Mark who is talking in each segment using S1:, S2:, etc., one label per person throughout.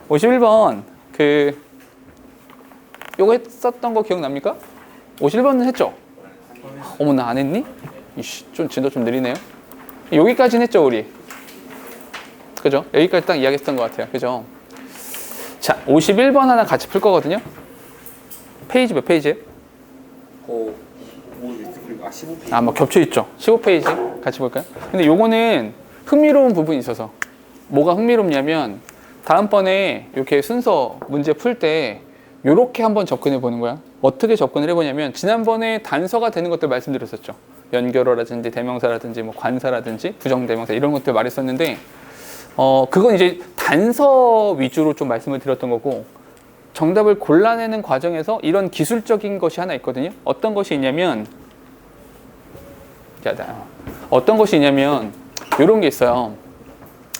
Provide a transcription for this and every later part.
S1: 51번 요거 했었던 거 기억납니까? 51번은 했죠? 어머 나 안 했니? 이씨 좀 진도 좀 느리네요. 여기까지는 했죠 우리. 그죠? 여기까지 딱 이야기했던 것 같아요. 그죠? 자 51번 하나 같이 풀 거거든요. 페이지 몇 페이지예요?
S2: 15페이지.
S1: 뭐 겹쳐 있죠. 15페이지 같이 볼까요? 근데 요거는 흥미로운 부분이 있어서 뭐가 흥미롭냐면 다음번에 이렇게 순서 문제 풀 때 요렇게 한번 접근해 보는 거야. 어떻게 접근을 해보냐면 지난번에 단서가 되는 것들 말씀드렸었죠. 연결어라든지 대명사라든지 뭐 관사라든지 부정대명사 이런 것들 말했었는데 그건 이제 단서 위주로 좀 말씀을 드렸던 거고 정답을 골라내는 과정에서 이런 기술적인 것이 하나 있거든요. 어떤 것이 있냐면 이런 게 있어요.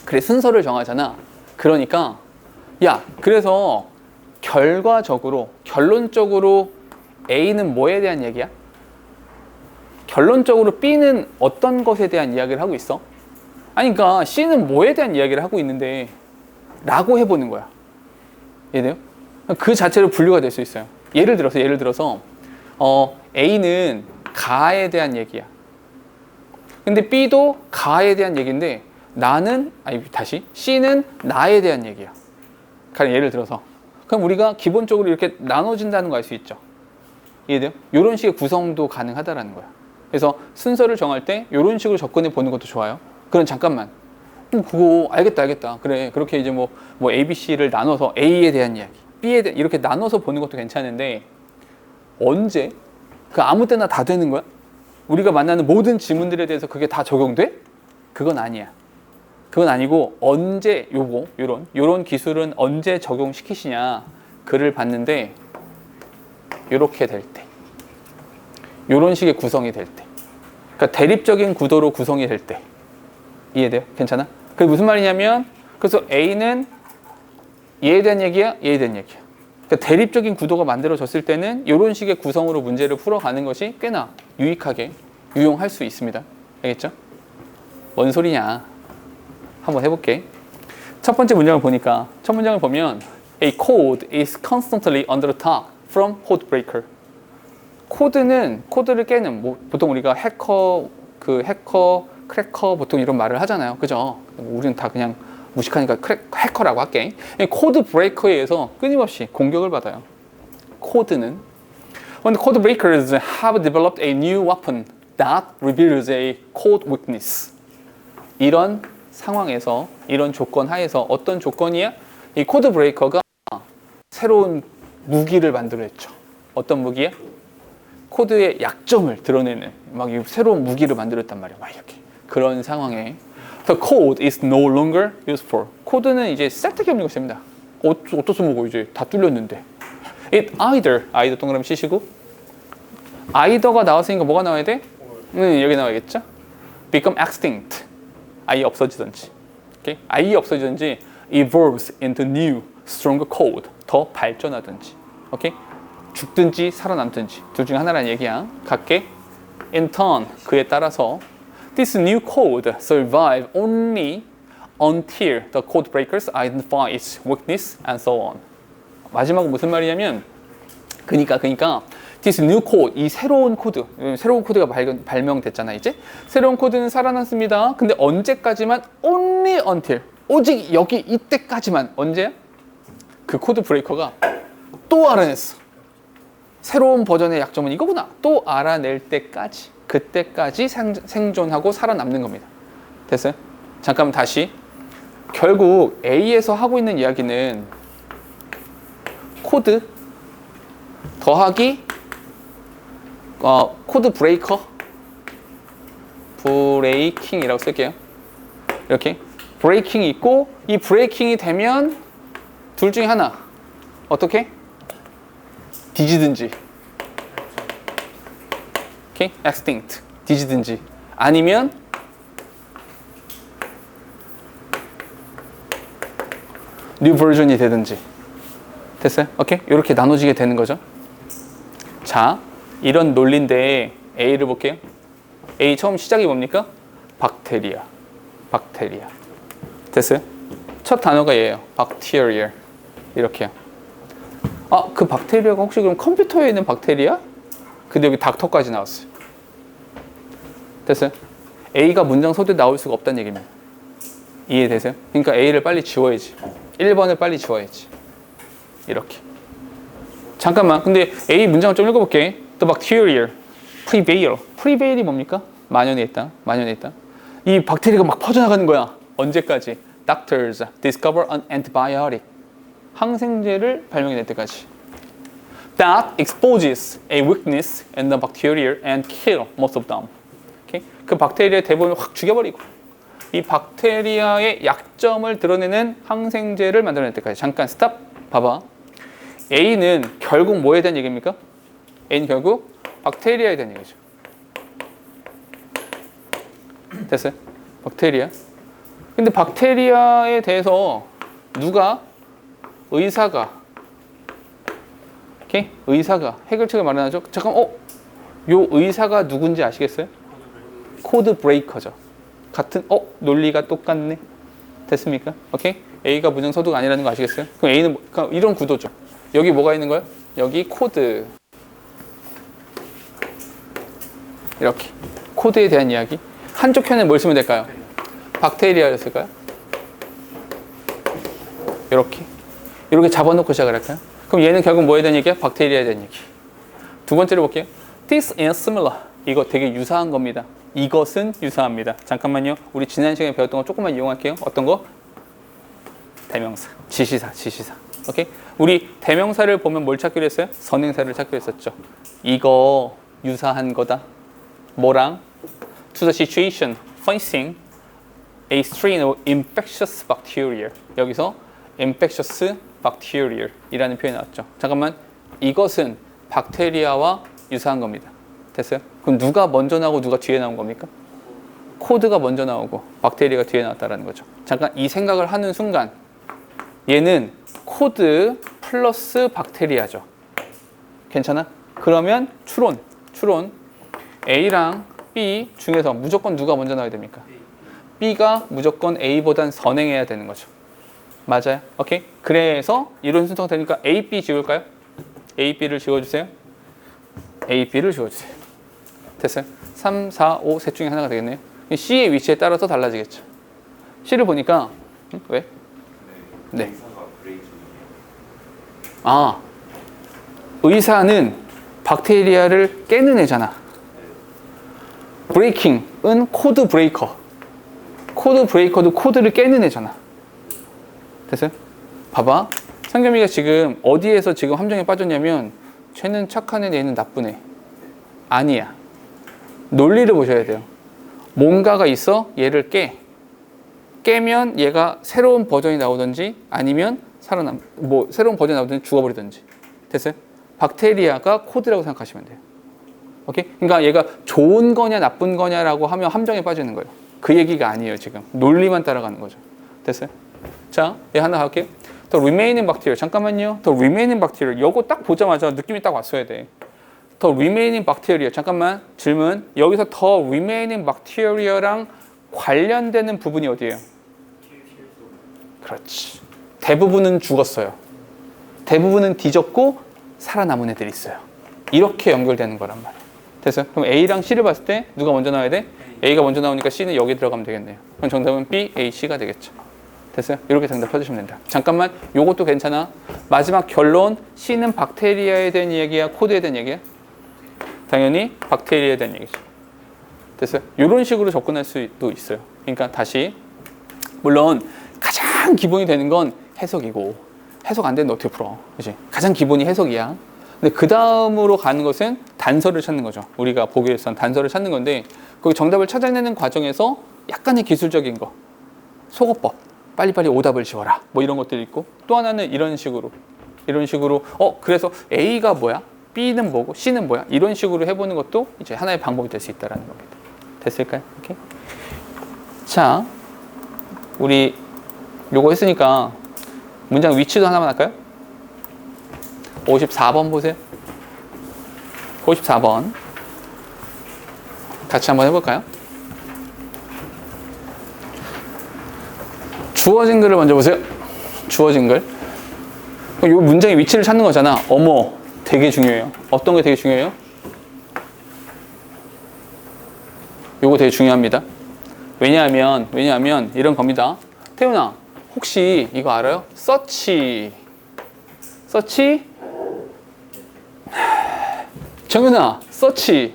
S1: 그래 순서를 정하잖아. 그러니까 그래서 결론적으로 A는 뭐에 대한 얘기야? 결론적으로 B는 어떤 것에 대한 이야기를 하고 있어? 아니 그러니까 C는 뭐에 대한 이야기를 하고 있는데 라고 해보는 거야. 이해돼요? 그 자체로 분류가 될 수 있어요. 예를 들어서 A는 가에 대한 얘기야. 근데 B도 가에 대한 얘기인데 C는 나에 대한 얘기야. 예를 들어서 그럼 우리가 기본적으로 이렇게 나눠진다는 거 알 수 있죠. 이해돼요? 이런 식의 구성도 가능하다라는 거야. 그래서 순서를 정할 때 이런 식으로 접근해 보는 것도 좋아요. 그럼 잠깐만 그거 알겠다. 그래 그렇게 이제 뭐 A, B, C를 나눠서 A에 대한 이야기, B에 대한 이렇게 나눠서 보는 것도 괜찮은데 언제? 아무 때나 다 되는 거야? 우리가 만나는 모든 지문들에 대해서 그게 다 적용돼? 그건 아니야. 그건 아니고 언제 요런 기술은 언제 적용시키시냐 글을 봤는데 요렇게 될 때 요런 식의 구성이 될 때 그러니까 대립적인 구도로 구성이 될 때 이해돼요? 괜찮아? 그게 무슨 말이냐면 그래서 A는 얘에 대한 얘기야 그러니까 대립적인 구도가 만들어졌을 때는 요런 식의 구성으로 문제를 풀어가는 것이 꽤나 유익하게 유용할 수 있습니다. 알겠죠? 뭔 소리냐 한번 해볼게. 첫 번째 문장을 보니까 첫 문장을 보면 A code is constantly under attack from code breaker. 코드를 깨는 보통 우리가 해커, 크래커 보통 이런 말을 하잖아요. 그죠? 우리는 다 그냥 무식하니까 해커라고 할게. 코드 브레이커에 의해서 끊임없이 공격을 받아요. 코드는 When the code breakers have developed a new weapon that reveals a code weakness. 이런 상황에서 이런 조건 하에서 어떤 조건이야? 이 코드 브레이커가 새로운 무기를 만들어냈죠. 어떤 무기야? 코드의 약점을 드러내는 새로운 무기를 만들었단 말이야. 이렇게 그런 상황에 The code is no longer useful. 코드는 이제 쓸데기 없는 것입니다. 어떠서 뭐고 이제 다 뚫렸는데. It either 동그라미 치시고 either가 나왔으니까 뭐가 나와야 돼? 여기 나와야겠죠? Become extinct. 아예 없어지든지, okay? 아예 없어지든지 evolves into new, stronger code. 더 발전하든지, okay? 죽든지 살아남든지 둘 중에 하나라는 얘기야. 갈게. In turn, 그에 따라서 this new code survive only until the code breakers identify its weakness and so on. 마지막은 무슨 말이냐면 그러니까 this new code, 이 새로운 코드가 발명됐잖아 이제. 새로운 코드는 살아났습니다. 근데 언제까지만? only until, 오직 이때까지만. 언제야? 그 코드 브레이커가 또 알아냈어. 새로운 버전의 약점은 이거구나. 또 알아낼 때까지, 그때까지 생존하고 살아남는 겁니다. 됐어요? 잠깐만 다시. 결국 A에서 하고 있는 이야기는 코드 더하기 코드 브레이킹이라고 쓸게요. 이렇게 브레이킹이 있고 이 브레이킹이 되면 둘 중에 하나 어떻게? 뒤지든지, 오케이? extinct, 뒤지든지 아니면 new version이 되든지. 됐어요? 오케이? 이렇게 나눠지게 되는 거죠. 자, 이런 논리인데 A를 볼게요. A 처음 시작이 뭡니까? 박테리아. 됐어요? 첫 단어가 얘예요. bacteria. 이렇게요. 아, 그 박테리아가 혹시 그럼 컴퓨터에 있는 박테리아? 근데 여기 닥터까지 나왔어요. 됐어요? A가 문장 소두에 나올 수가 없다는 얘기입니다. 이해되세요? 그러니까 A를 빨리 지워야지. 1번을 빨리 지워야지. 이렇게. 잠깐만. 근데 A 문장을 좀 읽어볼게. The bacterial prevail. prevail이 뭡니까? 만연해 있다. 만연해 있다. 이 박테리아가 막 퍼져나가는 거야. 언제까지? Doctors discover an antibiotic. 항생제를 발명해낼 때까지. That exposes a weakness in the bacteria and kill most of them. Okay? 그 박테리아 대부분을 확 죽여버리고 이 박테리아의 약점을 드러내는 항생제를 만들어낼 때까지. 잠깐 스탑. 봐봐. A는 결국 뭐에 대한 얘기입니까? A는 결국 박테리아에 대한 얘기죠. 됐어요? 박테리아. 근데 박테리아에 대해서 누가 의사가 오케이? 의사가 해결책을 마련하죠. 잠깐 요 의사가 누군지 아시겠어요? 코드 브레이커죠. 같은 논리가 똑같네. 됐습니까? 오케이? A가 문장 서두가 아니라는 거 아시겠어요? 그럼 A는 이런 구도죠. 여기 뭐가 있는 거예요? 여기 코드. 이렇게 코드에 대한 이야기. 한쪽 편에 뭘 쓰면 될까요? 박테리아였을까요? 이렇게 잡아놓고 시작을 할까요? 그럼 얘는 결국 뭐에 대한 얘기야? 박테리아에 대한 얘기. 두 번째로 볼게요. This is similar. 이거 되게 유사한 겁니다. 이것은 유사합니다. 잠깐만요. 우리 지난 시간에 배웠던 거 조금만 이용할게요. 어떤 거? 대명사, 지시사. 오케이? 우리 대명사를 보면 뭘 찾기로 했어요? 선행사를 찾기로 했었죠. 이거 유사한 거다. 뭐랑? To the situation facing a strain of infectious bacteria. 여기서 infectious bacteria 이라는 표현이 나왔죠. 잠깐만. 이것은 박테리아와 유사한 겁니다. 됐어요? 그럼 누가 먼저 나오고 누가 뒤에 나온 겁니까? 코드가 먼저 나오고 박테리아가 뒤에 나왔다는 거죠. 잠깐 이 생각을 하는 순간 얘는 코드 플러스 박테리아죠. 괜찮아? 그러면 추론 A랑 B 중에서 무조건 누가 먼저 나와야 됩니까? B가 무조건 A보단 선행해야 되는 거죠. 맞아요? 오케이? 그래서 이런 순서가 되니까 A, B 지울까요? A, B를 지워주세요. A, B를 지워주세요. 됐어요? 3, 4, 5 셋 중에 하나가 되겠네요. C의 위치에 따라서 달라지겠죠. C를 보니까 왜? 네. 의사는 박테리아를 깨는 애잖아. 브레이킹은 코드 브레이커. 코드 브레이커도 코드를 깨는 애잖아. 됐어요? 봐봐. 상겸이가 지금 어디에서 지금 함정에 빠졌냐면 쟤는 착한 애, 얘는 나쁜 애. 아니야. 논리를 보셔야 돼요. 뭔가가 있어 얘를 깨면 얘가 새로운 버전이 나오든지 아니면 새로운 버전이 나오든지 죽어버리든지. 됐어요? 박테리아가 코드라고 생각하시면 돼요. 오케이? 그러니까 얘가 좋은 거냐 나쁜 거냐라고 하면 함정에 빠지는 거예요. 그 얘기가 아니에요. 지금 논리만 따라가는 거죠. 됐어요? 자, 얘 하나 할게요. The remaining bacteria. 잠깐만요. The remaining bacteria. 요거 딱 보자마자 느낌이 딱 왔어야 돼. The remaining bacteria. 잠깐만. 질문. 여기서 the remaining bacteria랑 관련되는 부분이 어디예요? 그렇지. 대부분은 죽었어요. 대부분은 뒤졌고 살아남은 애들이 있어요. 이렇게 연결되는 거란 말이에요. 됐어요? 그럼 A랑 C를 봤을 때 누가 먼저 나와야 돼? A가 먼저 나오니까 C는 여기 들어가면 되겠네요. 그럼 정답은 B, A, C가 되겠죠. 됐어요? 이렇게 정답 펴주시면 된다. 잠깐만, 요것도 괜찮아. 마지막 결론, C는 박테리아에 대한 얘기야, 코드에 대한 얘기야? 당연히 박테리아에 대한 얘기죠. 됐어요? 이런 식으로 접근할 수도 있어요. 그러니까 다시, 물론 가장 기본이 되는 건 해석이고, 해석 안 되는데 어떻게 풀어? 그치? 가장 기본이 해석이야. 근데 그 다음으로 가는 것은 단서를 찾는 거죠. 우리가 보기로 했던 단서를 찾는 건데, 그 정답을 찾아내는 과정에서 약간의 기술적인 거, 속어법, 빨리빨리 오답을 지워라, 뭐 이런 것들이 있고, 또 하나는 이런 식으로 그래서 A가 뭐야? B는 뭐고 C는 뭐야? 이런 식으로 해보는 것도 이제 하나의 방법이 될 수 있다는 겁니다. 됐을까요? 오케이. 자, 우리 요거 했으니까 문장 위치도 하나만 할까요? 54번 보세요. 54번 같이 한번 해볼까요? 주어진 글을 먼저 보세요. 주어진 글. 이 문장의 위치를 찾는 거잖아. 어머, 되게 중요해요. 어떤 게 되게 중요해요? 요거 되게 중요합니다. 왜냐하면 이런 겁니다. 태훈아, 혹시 이거 알아요? 서치. 정윤아, 서치.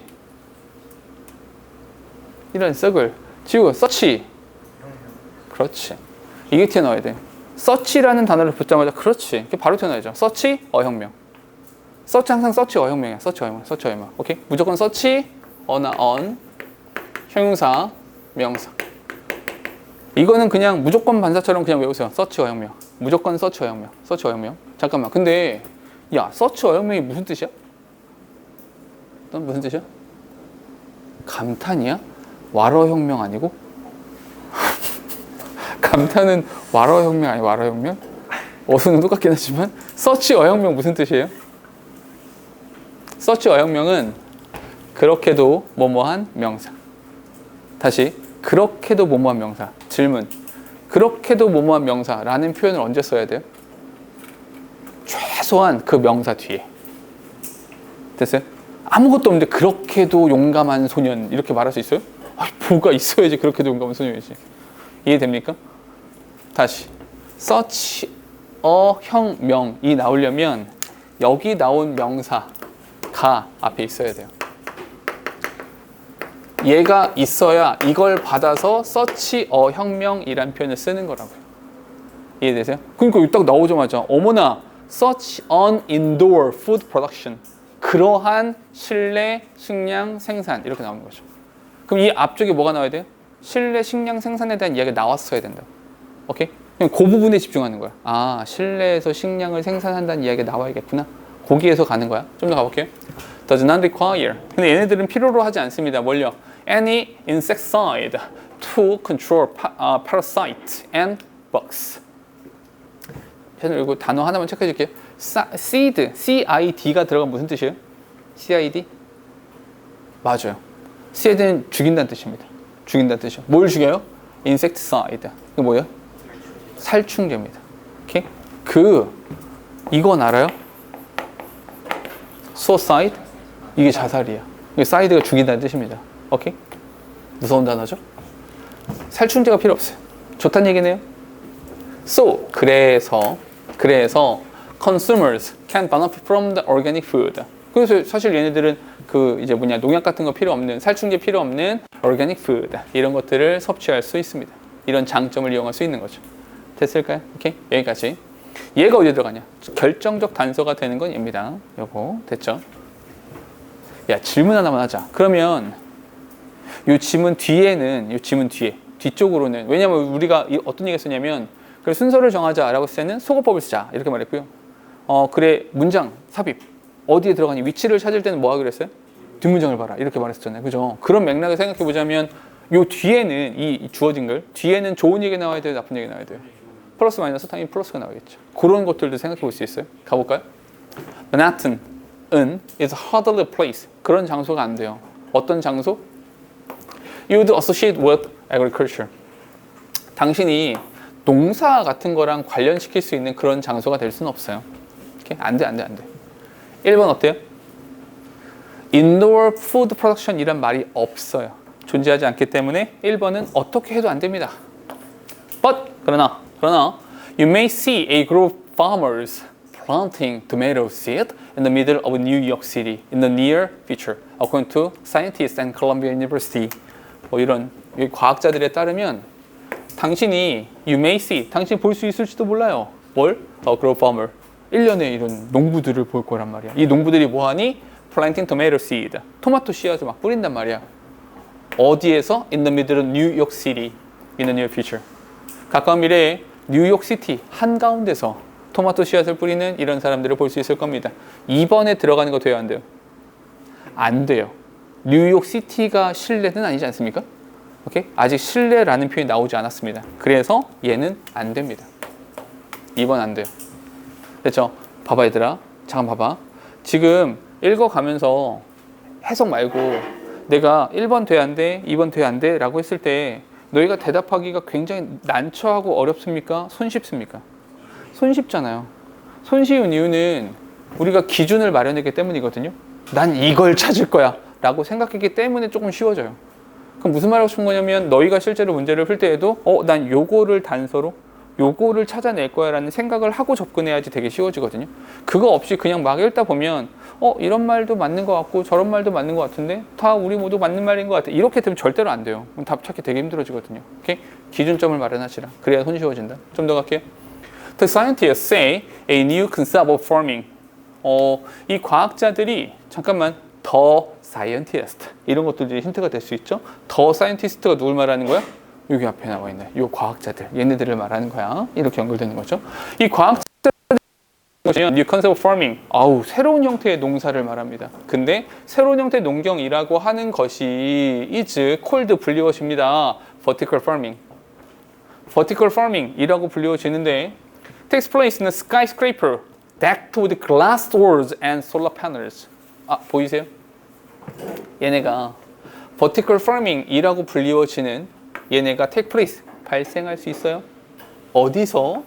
S1: 이런 썩을. 지우, 서치. 그렇지. 이게 튀어나와야 돼. 서치라는 단어를 붙자마자 그렇지. 이렇게 바로 튀어나와야죠. 서치, 어혁명. 서치 항상 서치 어혁명이야. 서치 어혁명. 오케이? 무조건 서치, 어나 언, 형용사, 명사. 이거는 그냥 무조건 반사처럼 그냥 외우세요. 서치 어혁명. 무조건 서치 어혁명. 잠깐만. 근데 야, 서치 어혁명이 무슨 뜻이야? 넌 무슨 뜻이야? 감탄이야? 와러혁명 아니고? 감탄은 와러혁명 아니 와러혁명? 어순은 똑같긴 하지만 서치 어혁명 무슨 뜻이에요? 서치 어혁명은 그렇게도 뭐뭐한 명사. 다시 그렇게도 뭐뭐한 명사. 질문. 그렇게도 뭐뭐한 명사라는 표현을 언제 써야 돼요? 최소한 그 명사 뒤에. 됐어요? 아무것도 없는데 그렇게도 용감한 소년 이렇게 말할 수 있어요? 아니, 뭐가 있어야지 그렇게도 용감한 소년이지. 이해됩니까? 다시 such 혁명이 나오려면 여기 나온 명사가 앞에 있어야 돼요. 얘가 있어야 이걸 받아서 such 혁명이란 표현을 쓰는 거라고요. 이해되세요? 그러니까 딱 나오자마자 어머나 such an indoor food production 그러한 실내 식량 생산 이렇게 나오는 거죠. 그럼 이 앞쪽에 뭐가 나와야 돼요? 실내 식량 생산에 대한 이야기가 나왔어야 된다. 오케이? 그냥 그 부분에 집중하는 거야. 아, 실내에서 식량을 생산한다는 이야기가 나와야겠구나. 거기에서 가는 거야. 좀 더 가볼게요. Does not require. 근데 얘네들은 필요로 하지 않습니다. 뭘요? Any insecticide to control parasite and bugs. 저는 이거 단어 하나만 체크해 줄게요. seed, CID가 들어간 무슨 뜻이에요? CID? 맞아요. seed는 죽인다는 뜻입니다. 죽인다는 뜻이요. 뭘 죽여요? insecticide. 이거 뭐예요? 살충제입니다. 오케이? 이건 알아요? suicide? 이게 자살이야. 이게 side가 죽인다는 뜻입니다. 오케이? 무서운 단어죠? 살충제가 필요 없어요. 좋다는 얘기네요. So, 그래서 consumers can benefit from the organic food. 그래서 사실 얘네들은 농약 같은 거 필요 없는, 살충제 필요 없는 organic food 이런 것들을 섭취할 수 있습니다. 이런 장점을 이용할 수 있는 거죠. 됐을까요? 오케이? 여기까지. 얘가 어디에 들어가냐? 결정적 단서가 되는 건 얘입니다. 요거 됐죠? 야, 질문 하나만 하자. 그러면 요 지문 뒤쪽으로는 왜냐면 우리가 어떤 얘기 했었냐면 그래 순서를 정하자라고 했을 때는 속어법을 쓰자 이렇게 말했고요. 그래 문장 삽입 어디에 들어가니 위치를 찾을 때는 뭐 하기로 했어요? 뒷문장을 봐라 이렇게 말했었잖아요. 그죠? 그런 맥락을 생각해 보자면 요 뒤에는 이 주어진 걸 뒤에는 좋은 얘기 나와야 돼요, 나쁜 얘기 나와야 돼요. 플러스 마이너스 당연히 플러스가 나오겠죠. 그런 것들도 생각해 볼 수 있어요. 가볼까요? Manhattan은 is hardly a place. 그런 장소가 안 돼요. 어떤 장소? You would associate with agriculture. 당신이 농사 같은 거랑 관련시킬 수 있는 그런 장소가 될 수는 없어요. 오케이? 안 돼. 1번 어때요? Indoor food production 이란 말이 없어요. 존재하지 않기 때문에 1번은 어떻게 해도 안 됩니다. But 그러나 you may see a group of farmers planting tomato seed in the middle of New York City in the near future, according to scientists and Columbia University. 뭐 이런 과학자들에 따르면 당신이 you may see 당신이 볼 수 있을지도 몰라요. 뭘? A group of farmer 1년에 이런 농부들을 볼 거란 말이야. 이 농부들이 뭐하니? Planting tomato seed 토마토 씨앗을 막 뿌린단 말이야. 어디에서? In the middle of New York City in the near future. 가까운 미래에 뉴욕 시티 한가운데서 토마토 씨앗을 뿌리는 이런 사람들을 볼 수 있을 겁니다. 2번에 들어가는 거 돼요, 안 돼요? 안 돼요. 뉴욕 시티가 실내는 아니지 않습니까? 오케이? 아직 실내라는 표현이 나오지 않았습니다. 그래서 얘는 안 됩니다. 2번 안 돼요. 됐죠? 봐봐 얘들아. 잠깐 봐봐. 지금 읽어가면서 해석 말고 내가 1번 돼야 안 돼, 2번 돼야 안 돼 라고 했을 때 너희가 대답하기가 굉장히 난처하고 어렵습니까? 손쉽습니까? 손쉽잖아요. 손쉬운 이유는 우리가 기준을 마련했기 때문이거든요. 난 이걸 찾을 거야 라고 생각했기 때문에 조금 쉬워져요. 그럼 무슨 말하고 싶은 거냐면 너희가 실제로 문제를 풀 때에도 난 요거를 단서로 요거를 찾아낼 거야 라는 생각을 하고 접근해야지 되게 쉬워지거든요. 그거 없이 그냥 막 읽다 보면 이런 말도 맞는 것 같고 저런 말도 맞는 것 같은데 다 우리 모두 맞는 말인 것 같아. 이렇게 되면 절대로 안 돼요. 그럼 답 찾기 되게 힘들어지거든요. 오케이? 기준점을 마련하시라. 그래야 손쉬워진다. 좀 더 갈게요. The scientists say a new concept of farming. 이 과학자들이 잠깐만 the scientist 이런 것들이 힌트가 될 수 있죠. the scientist가 누굴 말하는 거야? 여기 앞에 나와 있네. 이 과학자들, 얘네들을 말하는 거야. 이렇게 연결되는 거죠. 이 과학자들이 new concept of farming. 새로운 형태의 농사를 말합니다. 근데 새로운 형태의 농경이라고 하는 것이 is called 불리워집니다. vertical farming. vertical farming이라고 불리워지는데 takes place in a skyscraper decked with glass doors and solar panels. 보이세요? 얘네가 vertical farming이라고 불리워지는 얘네가 take place, 발생할 수 있어요. 어디서?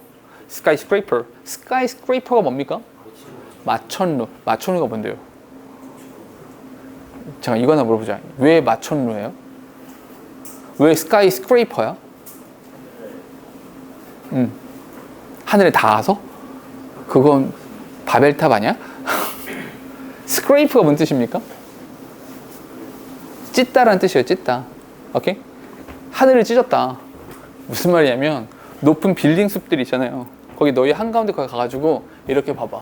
S1: skyscraper. skyscraper가 뭡니까? 마천루. 마천루가 뭔데요? 잠깐 이거 하나 물어보자. 왜 마천루예요? 왜 skyscraper야? 하늘에 닿아서? 그건 바벨탑 아니야? scrape가 뭔 뜻입니까? 찢다라는 뜻이에요. 찢다. 오케이? 하늘을 찢었다. 무슨 말이냐면 높은 빌딩 숲들 있잖아요. 거기 너희 한가운데 가가지고 이렇게 봐봐.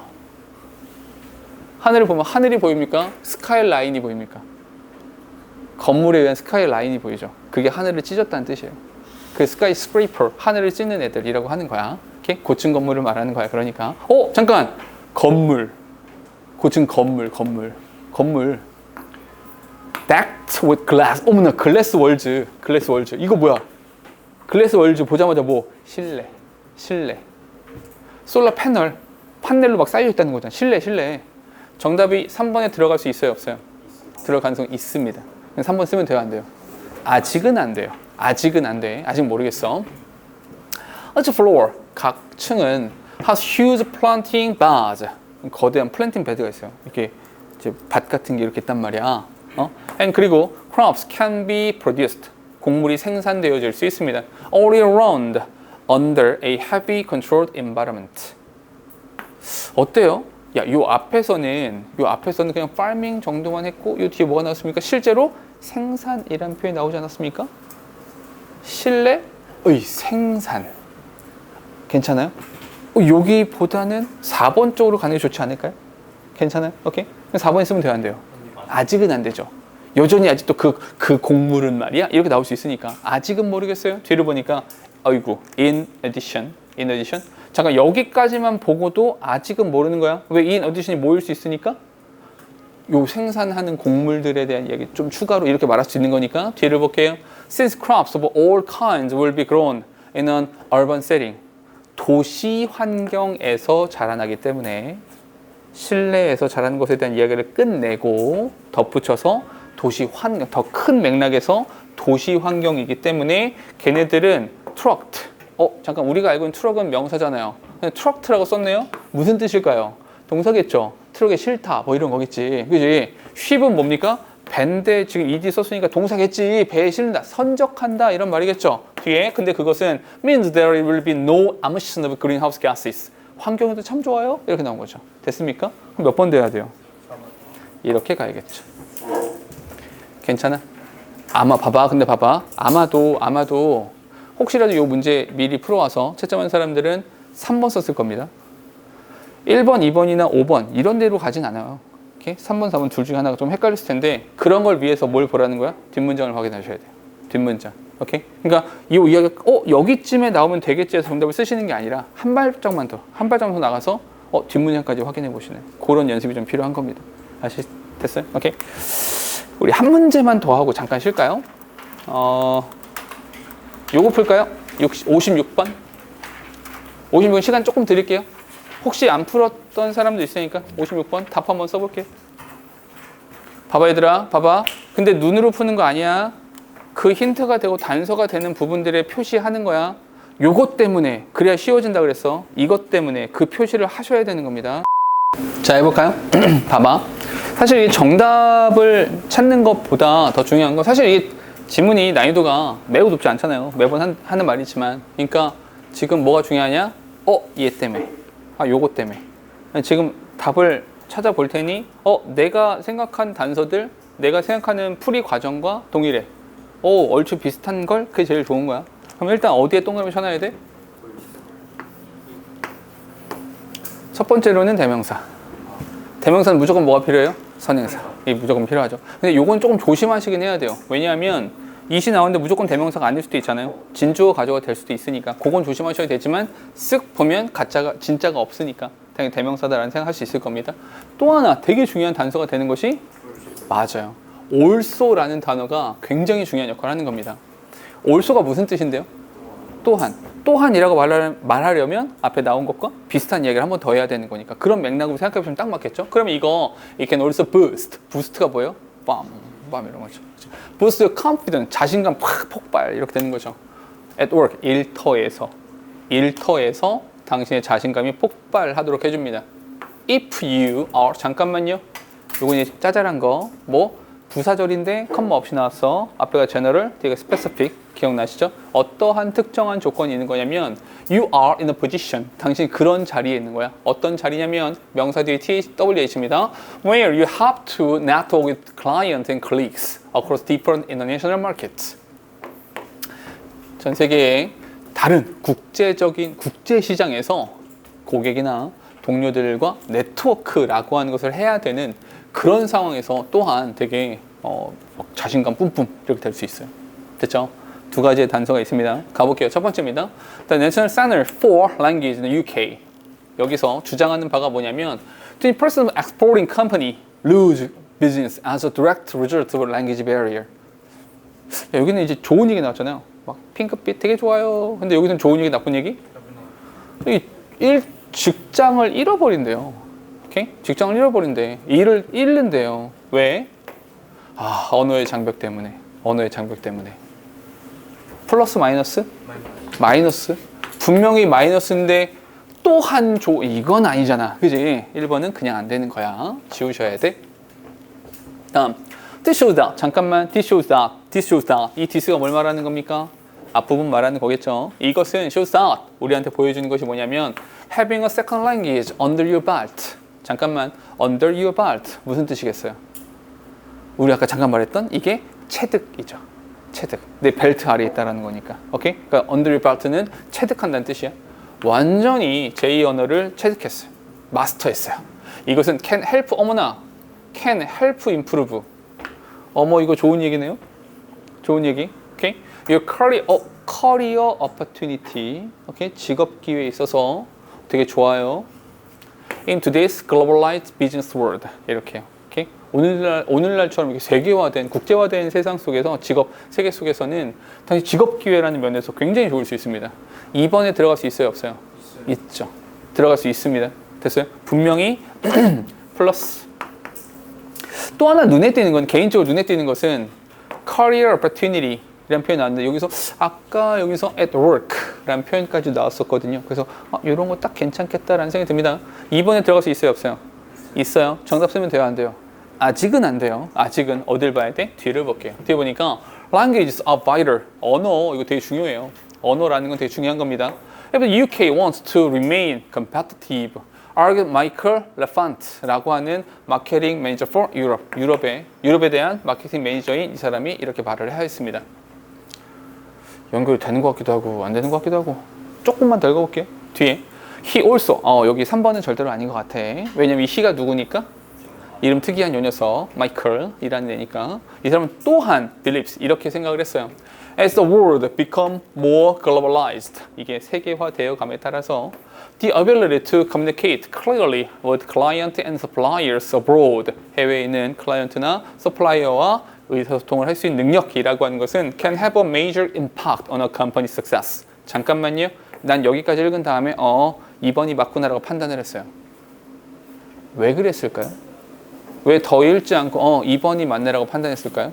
S1: 하늘을 보면 하늘이 보입니까? 스카이라인이 보입니까? 건물에 의한 스카이라인이 보이죠. 그게 하늘을 찢었다는 뜻이에요. 그 스카이스크레이퍼, 하늘을 찢는 애들이라고 하는 거야. 이렇게 고층 건물을 말하는 거야. 그러니까 잠깐! 건물. 고층 건물. Decked with glass. 어머나, 글래스 월즈. 이거 뭐야? 글래스 월즈 보자마자 실내. 솔라 패널. 판넬로 막 쌓여 있다는 거잖아. 실내. 정답이 3번에 들어갈 수 있어요, 없어요? 들어갈 가능성이 있습니다. 3번 쓰면 돼요, 안 돼요? 아직은 안 돼요. 아직은 안 돼. 아직 모르겠어. Each floor. 각 층은 has huge planting beds. 거대한 플랜팅 베드가 있어요. 이렇게 이제 밭 같은 게 이렇게 있단 말이야. And 그리고 crops can be produced. 곡물이 생산되어질 수 있습니다. All year round under a heavy controlled environment. 어때요? 요 앞에서는 그냥 farming 정도만 했고 요 뒤에 뭐가 나왔습니까? 실제로 생산이라는 표현이 나오지 않았습니까? 실내의 생산. 괜찮아요? 여기보다는 4번 쪽으로 가는 게 좋지 않을까요? 괜찮아요? 오케이? 4번에 쓰면 돼요, 안 돼요? 아직은 안 되죠. 여전히 아직도 그 곡물은 말이야? 이렇게 나올 수 있으니까. 아직은 모르겠어요. 뒤를 보니까 in addition. 잠깐 여기까지만 보고도 아직은 모르는 거야. 왜 in addition이 모일 수 있으니까? 요 생산하는 곡물들에 대한 이야기 좀 추가로 이렇게 말할 수 있는 거니까 뒤를 볼게요. Since crops of all kinds will be grown in an urban setting. 도시 환경에서 자라나기 때문에 실내에서 자라는 것에 대한 이야기를 끝내고 덧붙여서 도시 환경, 더 큰 맥락에서 도시 환경이기 때문에 걔네들은 trucked. 잠깐 우리가 알고 있는 트럭은 명사잖아요. 트럭트라고 썼네요. 무슨 뜻일까요? 동사겠죠. 트럭에 싫다 뭐 이런 거겠지. 그지? 쉽은 뭡니까? 밴데 지금 ed 썼으니까 동사겠지. 배에 실린다, 선적한다 이런 말이겠죠. 뒤에 근데 그것은 means there will be no emission of greenhouse gases. 환경에도 참 좋아요. 이렇게 나온 거죠. 됐습니까? 그럼 몇 번 돼야 돼요? 이렇게 가야겠죠. 괜찮아? 근데 봐봐. 아마도 혹시라도 이 문제 미리 풀어와서 채점한 사람들은 3번 썼을 겁니다. 1번, 2번이나 5번 이런 데로 가진 않아요. 이렇게 3번, 4번 둘 중에 하나가 좀 헷갈렸을 텐데 그런 걸 위해서 뭘 보라는 거야? 뒷문장을 확인하셔야 돼요. 뒷문장. 오케이? 그러니까 이 이야기가 여기쯤에 나오면 되겠지 해서 정답을 쓰시는 게 아니라 한 발짝만 더 나가서 뒷문장까지 확인해 보시는 그런 연습이 좀 필요한 겁니다. 됐어요? 오케이? 우리 한 문제만 더 하고 잠깐 쉴까요? 요거 풀까요? 56번? 56번 시간 조금 드릴게요. 혹시 안 풀었던 사람도 있으니까 56번 답 한번 써볼게요. 봐봐 얘들아, 봐봐. 근데 눈으로 푸는 거 아니야. 그 힌트가 되고 단서가 되는 부분들에 표시하는 거야. 요것 때문에 그래야 쉬워진다 그랬어. 이것 때문에 그 표시를 하셔야 되는 겁니다. 자, 해볼까요? 봐봐. 사실 이 정답을 찾는 것보다 더 중요한 건 사실 이 지문이 난이도가 매우 높지 않잖아요. 매번 하는 말이지만. 그러니까 지금 뭐가 중요하냐? 얘 때문에. 요것 때문에. 지금 답을 찾아볼 테니 내가 생각한 단서들, 내가 생각하는 풀이 과정과 동일해. 얼추 비슷한 걸? 그게 제일 좋은 거야. 그럼 일단 어디에 동그라미 쳐놔야 돼? 첫 번째로는 대명사. 대명사는 무조건 뭐가 필요해요? 선행사. 이게 무조건 필요하죠. 근데 요건 조금 조심하시긴 해야 돼요. 왜냐하면 이시 나오는데 무조건 대명사가 아닐 수도 있잖아요. 진주어 가져가 될 수도 있으니까 그건 조심하셔야 되지만 쓱 보면 진짜가 없으니까 당연히 대명사다라는 생각할 수 있을 겁니다. 또 하나 되게 중요한 단서가 되는 것이 맞아요. also라는 단어가 굉장히 중요한 역할을 하는 겁니다. also가 무슨 뜻인데요? 또한이라고 말하려면 앞에 나온 것과 비슷한 이야기를 한 번 더 해야 되는 거니까 그런 맥락으로 생각해 보시면 딱 맞겠죠? 그러면 이거 it can also boost. 부스트가 뭐예요? 빰 이런 거죠. boost your confidence. 자신감 팍 폭발 이렇게 되는 거죠. at work. 일터에서 당신의 자신감이 폭발하도록 해줍니다. if you are 잠깐만요. 요거 이제 짜잘한 거 부사절인데 컴마 없이 나왔어. 앞에가 general, 뒤가 specific. 기억나시죠? 어떠한 특정한 조건이 있는 거냐면 you are in a position. 당신이 그런 자리에 있는 거야. 어떤 자리냐면 명사 뒤에 TWH입니다. Where you have to network with clients and colleagues across different international markets. 전 세계의 다른 국제 시장에서 고객이나 동료들과 네트워크라고 하는 것을 해야 되는 그런 상황에서 또한 되게 자신감 뿜뿜 이렇게 될 수 있어요. 됐죠? 두 가지의 단서가 있습니다. 가볼게요. 첫 번째입니다. The National Center for Language in the UK. 여기서 주장하는 바가 뭐냐면 the person of exporting company lose business as a direct result of a language barrier. 여기는 이제 좋은 얘기 나왔잖아요. 막 핑크빛 되게 좋아요. 근데 여기는 좋은 얘기, 나쁜 얘기? 직장을 잃어버린대요. 오케이? 직장을 잃어버린대. 일을 잃는데요. 왜? 언어의 장벽 때문에. 플러스 마이너스? 마이너스. 분명히 마이너스인데 또한 이건 아니잖아. 그지? 1번은 그냥 안 되는 거야. 지우셔야 돼. 다음. This shows that. 잠깐만. This shows that. 이 this가 뭘 말하는 겁니까? 앞부분 말하는 거겠죠. 이것은 shows that. 우리한테 보여주는 것이 뭐냐면 having a second language under your belt. 잠깐만. under your belt. 무슨 뜻이겠어요? 우리 아까 잠깐 말했던 이게 체득이죠. 체득. 내 벨트 아래에 있다라는 거니까. 오케이? 그러니까 under your belt는 체득한다는 뜻이야. 완전히 제2 언어를 체득했어요. 마스터했어요. 이것은 can help can help improve. 이거 좋은 얘기네요. 좋은 얘기. 오케이? Your career opportunity. 오케이? 직업 기회에 있어서 되게 좋아요. In today's globalized business world. 이렇게요. 오케이? 오늘날처럼 이렇게 세계화된, 국제화된 세상 속에서 세계 속에서는 당시 직업 기회라는 면에서 굉장히 좋을 수 있습니다. 2번에 들어갈 수 있어요, 없어요? 있죠. 들어갈 수 있습니다. 됐어요? 분명히 플러스. 또 하나 개인적으로 눈에 띄는 것은 career opportunity 이라는 표현이 나왔는데 아까 여기서 at work 라는 표현까지 나왔었거든요. 그래서 이런 거 딱 괜찮겠다라는 생각이 듭니다. 2번에 들어갈 수 있어요, 없어요? 있어요. 정답 쓰면 돼요, 안 돼요? 아직은 안 돼요. 아직은 어딜 봐야 돼? 뒤를 볼게요. 뒤에 보니까 languages are vital. 언어, 이거 되게 중요해요. 언어라는 건 되게 중요한 겁니다. If the UK wants to remain competitive, argued Michael Lefant라고 하는 마케팅 매니저 for Europe. 유럽에 대한 마케팅 매니저인 이 사람이 이렇게 말을 하였습니다. 연결이 되는 것 같기도 하고 안 되는 것 같기도 하고 조금만 더 읽어볼게요. 뒤에 he also 여기 3번은 절대로 아닌 것 같아. 왜냐면 이 he가 누구니까? 이름 특이한 요 녀석 마이클이라는 애니까 이 사람은 또한 believes 이렇게 생각을 했어요. As the world become more globalized 이게 세계화되어 감에 따라서 the ability to communicate clearly with client and suppliers abroad 해외에 있는 클라이언트나 서플라이어와 의사소통을 할 수 있는 능력이라고 하는 것은 can have a major impact on a company's success. 잠깐만요. 난 여기까지 읽은 다음에 2번이 맞구나라고 판단을 했어요. 왜 그랬을까요? 왜 더 읽지 않고 2번이 맞네라고 판단했을까요?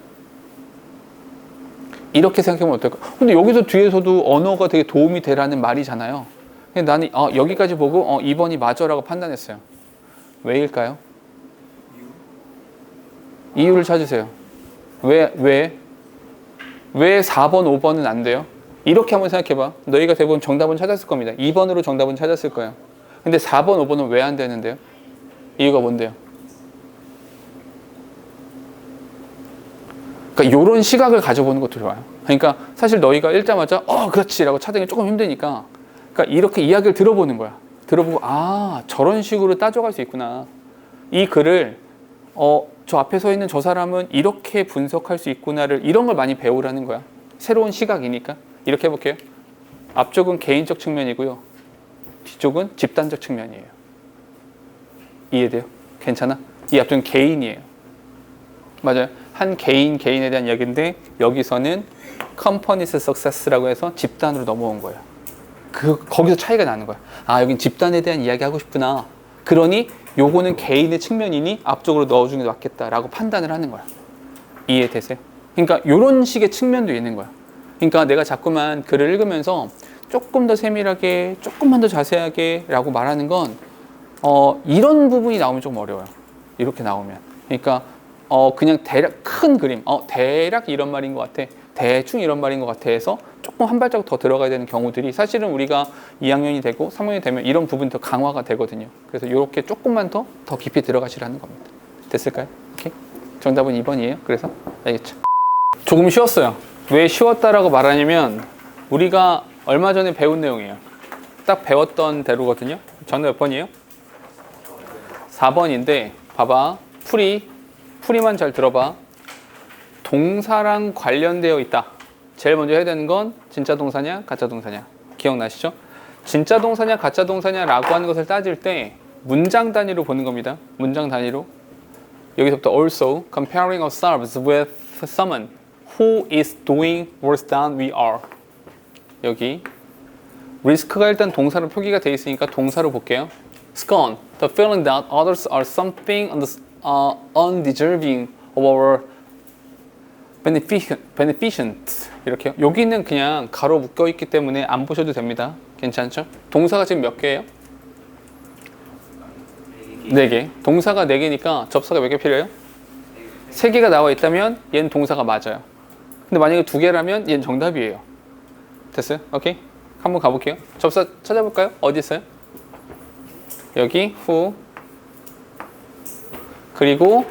S1: 이렇게 생각하면 어떨까? 근데 여기서 뒤에서도 언어가 되게 도움이 되라는 말이잖아요. 근데 나는 여기까지 보고 2번이 맞아라고 판단했어요. 왜일까요? 이유를 찾으세요. 왜 4번, 5번은 안 돼요? 이렇게 한번 생각해봐. 너희가 대부분 정답은 찾았을 겁니다. 2번으로 정답은 찾았을 거예요. 근데 4번, 5번은 왜 안 되는데요? 이유가 뭔데요? 그러니까 이런 시각을 가져보는 것도 좋아요. 그러니까 사실 너희가 읽자마자 그렇지 라고 찾는 게 조금 힘드니까 그러니까 이렇게 이야기를 들어보는 거야. 들어보고 저런 식으로 따져갈 수 있구나. 이 글을 저 앞에 서 있는 저 사람은 이렇게 분석할 수 있구나를 이런 걸 많이 배우라는 거야. 새로운 시각이니까. 이렇게 해볼게요. 앞쪽은 개인적 측면이고요. 뒤쪽은 집단적 측면이에요. 이해돼요? 괜찮아? 이 앞쪽은 개인이에요. 맞아요. 한 개인에 대한 이야기인데 여기서는 company's success라고 해서 집단으로 넘어온 거예요. 거기서 차이가 나는 거야. 여긴 집단에 대한 이야기 하고 싶구나. 그러니 요거는 개인의 측면이니 앞쪽으로 넣어주는 게 맞겠다라고 판단을 하는 거야. 이해되세요? 그러니까 요런 식의 측면도 있는 거야. 그러니까 내가 자꾸만 글을 읽으면서 조금 더 세밀하게, 조금만 더 자세하게 라고 말하는 건 이런 부분이 나오면 좀 어려워요. 이렇게 나오면. 그러니까 그냥 대략 큰 그림, 대략 이런 말인 것 같아. 대충 이런 말인 것 같아 해서 조금 한 발자국 더 들어가야 되는 경우들이 사실은 우리가 2학년이 되고 3학년이 되면 이런 부분이 더 강화가 되거든요. 그래서 이렇게 조금만 더 깊이 들어가시라는 겁니다. 됐을까요? 오케이. 정답은 2번이에요. 그래서 알겠죠? 조금 쉬웠어요. 왜 쉬웠다라고 말하냐면 우리가 얼마 전에 배운 내용이에요. 딱 배웠던 대로거든요. 정답 몇 번이에요? 4번인데 봐봐. 풀이만 잘 들어봐. 동사랑 관련되어 있다. 제일 먼저 해야 되는 건 진짜 동사냐 가짜 동사냐 기억나시죠? 진짜 동사냐 가짜 동사냐라고 하는 것을 따질 때 문장 단위로 보는 겁니다. 문장 단위로. 여기서부터 also comparing ourselves with someone who is doing worse than we are. 여기 risk가 일단 동사로 표기가 되어 있으니까 동사로 볼게요. scorn, the feeling that others are something undeserving of our beneficent. 이렇게요. 여기는 그냥 가로 묶여 있기 때문에 안 보셔도 됩니다. 괜찮죠? 동사가 지금 몇 개예요? 4개. 동사가 4개니까 접사가 몇 개 필요해요? 3개가 나와 있다면 얘는 동사가 맞아요. 근데 만약에 2개라면 얘는 정답이에요. 됐어요? 오케이? 한번 가볼게요. 접사 찾아볼까요? 어디 있어요? 여기 who 그리고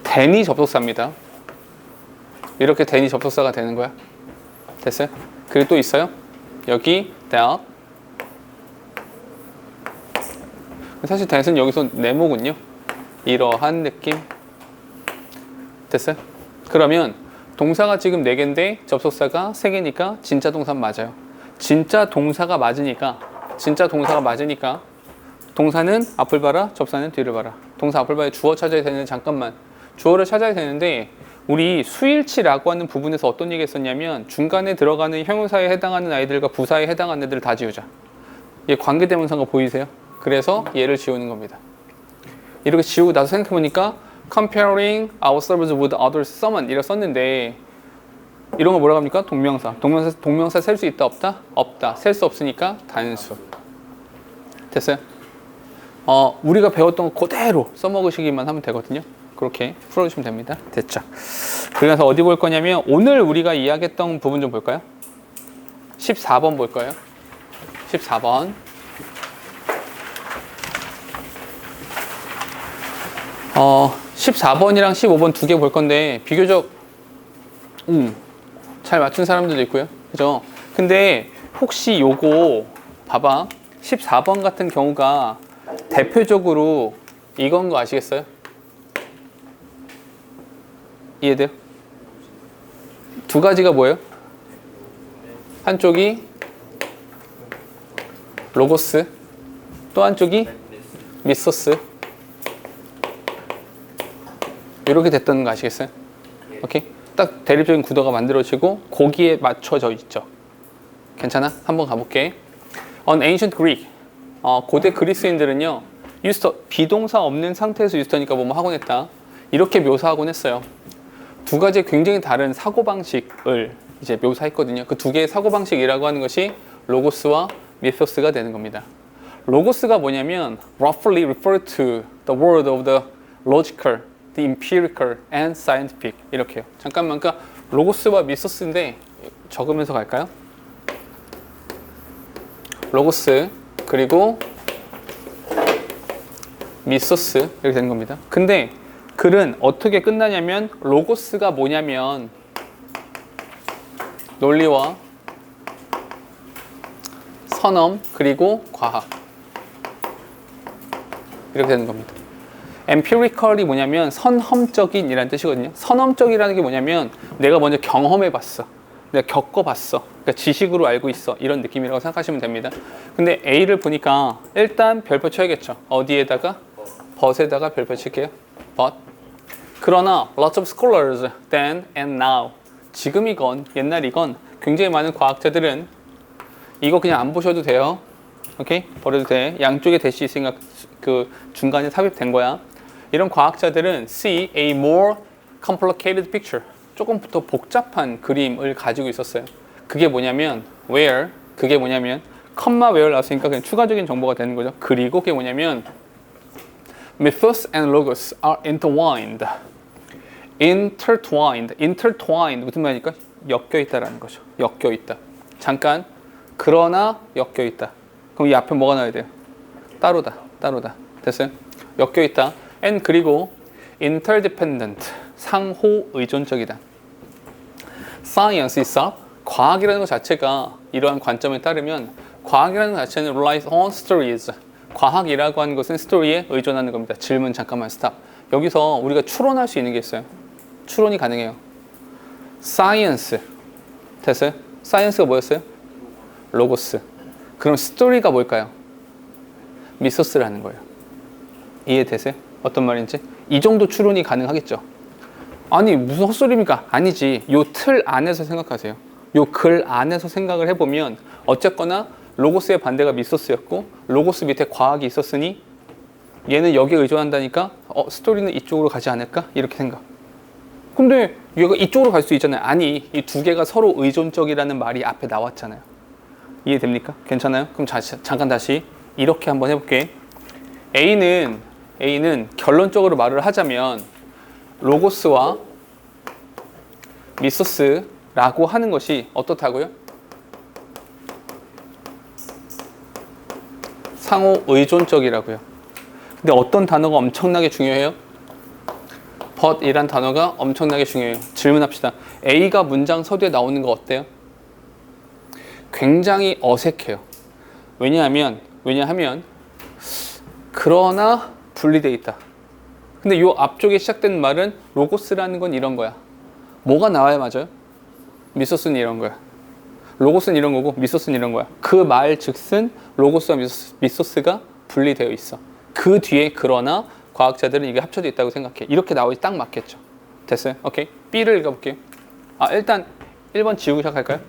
S1: then이 접속사입니다. 이렇게 then이 접속사가 되는 거야. 됐어요? 그리고 또 있어요. 여기 that. 사실 that은 여기서 네모군요. 이러한 느낌. 됐어요? 그러면 동사가 지금 4개인데 접속사가 3개니까 진짜 동사 맞아요. 진짜 동사가 맞으니까 동사는 앞을 봐라, 접사는 뒤를 봐라. 동사 앞을 봐야 주어 찾아야 되는데 잠깐만. 주어를 찾아야 되는데 우리 수일치라고 하는 부분에서 어떤 얘기 했었냐면 중간에 들어가는 형용사에 해당하는 아이들과 부사에 해당하는 애들을 다 지우자. 얘 관계대명사가 보이세요? 그래서 얘를 지우는 겁니다. 이렇게 지우고 나서 생각해보니까 comparing ourselves with others, someone 이렇게 썼는데 이런 거 뭐라고 합니까? 동명사 셀 수 있다 없다? 없다. 셀 수 없으니까 단수. 됐어요? 우리가 배웠던 거 그대로 써먹으시기만 하면 되거든요. 그렇게 풀어주시면 됩니다. 됐죠? 그래서 어디 볼 거냐면 오늘 우리가 이야기했던 부분 좀 볼까요? 14번 볼 거예요. 14번. 14번이랑 15번 2개 볼 건데 비교적 잘 맞춘 사람들도 있고요. 그죠? 근데 혹시 요거 봐봐. 14번 같은 경우가 대표적으로 이건 거 아시겠어요? 이해돼요? 두 가지가 뭐예요? 한쪽이 로고스, 또 한쪽이 미소스. 이렇게 됐던 거 아시겠어요? 오케이? 딱 대립적인 구도가 만들어지고 거기에 맞춰져 있죠. 괜찮아? 한번 가볼게. On ancient Greek, 고대 그리스인들은요 비동사 없는 상태에서 유스터니까 뭐뭐 하곤 했다 이렇게 묘사하곤 했어요. 두 가지 굉장히 다른 사고방식을 이제 묘사했거든요. 그 두 개의 사고방식이라고 하는 것이 로고스와 미소스가 되는 겁니다. 로고스가 뭐냐면 roughly refer to the world of the logical, the empirical and scientific 이렇게요. 잠깐만, 그러니까 로고스와 미소스인데 적으면서 갈까요? 로고스 그리고 미소스 이렇게 되는 겁니다. 근데 글은 어떻게 끝나냐면 로고스가 뭐냐면 논리와 선엄 그리고 과학 이렇게 되는 겁니다. empirical이 뭐냐면 선험적인 이라는 뜻이거든요. 선험적이라는 게 뭐냐면 내가 먼저 경험해 봤어, 내가 겪어봤어, 그러니까 지식으로 알고 있어, 이런 느낌이라고 생각하시면 됩니다. 근데 A를 보니까 일단 별표 쳐야겠죠. 어디에다가? but에다가 별표 칠게요. but. 그러나 lots of scholars then and now, 지금이건 옛날이건 굉장히 많은 과학자들은, 이거 그냥 안 보셔도 돼요. 오케이? 버려도 돼. 양쪽에 대시 있으니까 그 중간에 삽입된 거야. 이런 과학자들은 see a more complicated picture, 조금 더 복잡한 그림을 가지고 있었어요. 그게 뭐냐면 where, 그게 뭐냐면 컴마 where 나왔으니까 그냥 추가적인 정보가 되는 거죠. 그리고 그게 뭐냐면 mythos and logos are intertwined. intertwined 무슨 말입니까? 엮여 있다라는 거죠. 엮여 있다. 잠깐, 그러나 엮여 있다. 그럼 이 앞에 뭐가 나와야 돼요? 따로다. 됐어요? 엮여 있다. and 그리고 interdependent, 상호 의존적이다. science itself, 과학이라는 것 자체가 이러한 관점에 따르면 과학이라는 것 자체는 relies on stories. 과학이라고 하는 것은 스토리에 의존하는 겁니다. 질문 잠깐만 스탑. 여기서 우리가 추론할 수 있는 게 있어요. 추론이 가능해요. science 됐어요? science가 뭐였어요? 로고스. 그럼 스토리가 뭘까요? 미소스라는 거예요. 이해되세요? 어떤 말인지? 이 정도 추론이 가능하겠죠. 아니 무슨 헛소리입니까? 아니지. 요 틀 안에서 생각하세요. 요 글 안에서 생각을 해보면 어쨌거나 로고스의 반대가 미소스였고 로고스 밑에 과학이 있었으니 얘는 여기에 의존한다니까 스토리는 이쪽으로 가지 않을까? 이렇게 생각. 근데 얘가 이쪽으로 갈 수 있잖아요. 아니 이 두 개가 서로 의존적이라는 말이 앞에 나왔잖아요. 이해됩니까? 괜찮아요? 그럼 잠깐 다시 이렇게 한번 해볼게. A는 결론적으로 말을 하자면 로고스와 미소스라고 하는 것이 어떻다고요? 상호 의존적이라고요. 근데 어떤 단어가 엄청나게 중요해요? but 이란 단어가 엄청나게 중요해요. 질문합시다. A가 문장 서두에 나오는 거 어때요? 굉장히 어색해요. 왜냐하면 그러나 분리되어 있다. 근데 이 앞쪽에 시작된 말은 로고스라는 건 이런 거야. 뭐가 나와야 맞아요? 미소스는 이런 거야. 로고스는 이런 거고 미소스는 이런 거야. 그 말 즉슨 로고스와 미소스가 분리되어 있어. 그 뒤에 그러나 과학자들은 이게 합쳐져 있다고 생각해. 이렇게 나오지 딱 맞겠죠. 됐어요? 오케이. B를 읽어볼게요. 일단 1번 지우고 시작할까요?